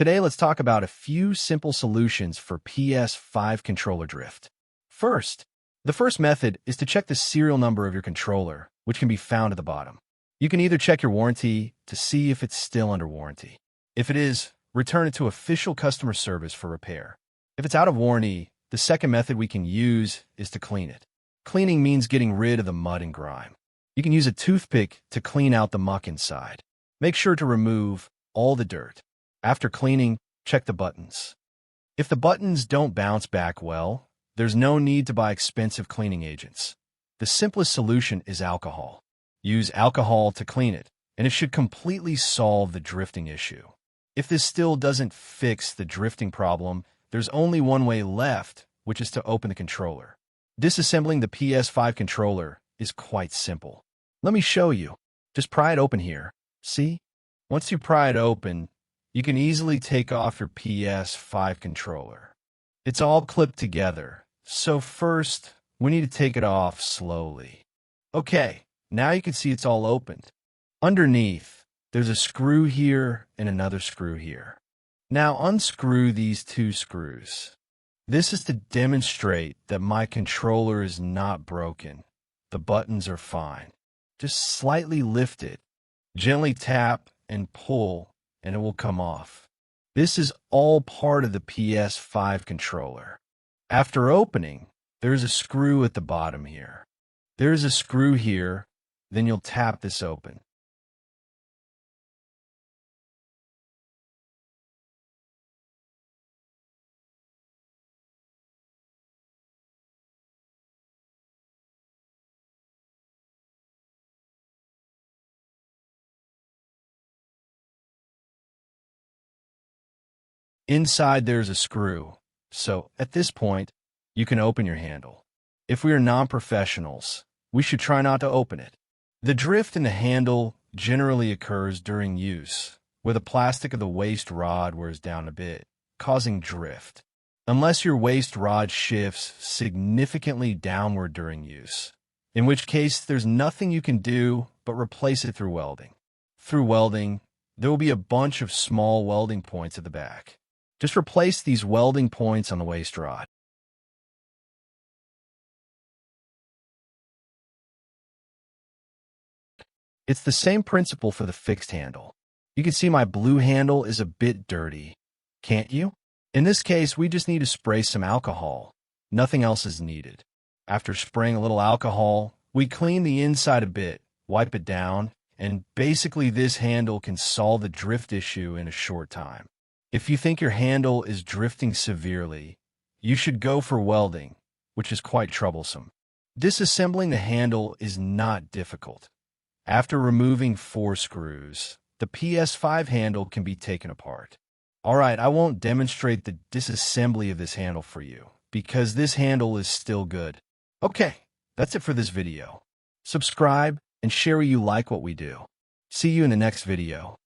Today, let's talk about a few simple solutions for PS5 controller drift. The first method is to check the serial number of your controller, which can be found at the bottom. You can either check your warranty to see if it's still under warranty. If it is, return it to official customer service for repair. If it's out of warranty, the second method we can use is to clean it. Cleaning means getting rid of the mud and grime. You can use a toothpick to clean out the muck inside. Make sure to remove all the dirt. After cleaning, check the buttons. If the buttons don't bounce back well, there's no need to buy expensive cleaning agents. The simplest solution is alcohol. Use alcohol to clean it, and it should completely solve the drifting issue. If this still doesn't fix the drifting problem, there's only one way left, which is to open the controller. Disassembling the PS5 controller is quite simple. Let me show you. Just pry it open here. See? Once you pry it open, you can easily take off your PS5 controller. It's all clipped together, so first, we need to take it off slowly. Okay, now you can see it's all opened. Underneath, there's a screw here and another screw here. Now unscrew these two screws. This is to demonstrate that my controller is not broken. The buttons are fine. Just slightly lift it. Gently tap and pull, and it will come off. This is all part of the PS5 controller. After opening, there's a screw at the bottom here. There's a screw here, then you'll tap this open. Inside there's a screw, so at this point, you can open your handle. If we are non-professionals, we should try not to open it. The drift in the handle generally occurs during use, where the plastic of the waste rod wears down a bit, causing drift. Unless your waste rod shifts significantly downward during use, in which case there's nothing you can do but replace it through welding. Through welding, there will be a bunch of small welding points at the back. Just replace these welding points on the waste rod. It's the same principle for the fixed handle. You can see my blue handle is a bit dirty, can't you? In this case, we just need to spray some alcohol. Nothing else is needed. After spraying a little alcohol, we clean the inside a bit, wipe it down, and basically this handle can solve the drift issue in a short time. If you think your handle is drifting severely, you should go for welding, which is quite troublesome. Disassembling the handle is not difficult. After removing 4 screws, the PS5 handle can be taken apart. Alright, I won't demonstrate the disassembly of this handle for you, because this handle is still good. Okay, that's it for this video. Subscribe and share what you like what we do. See you in the next video.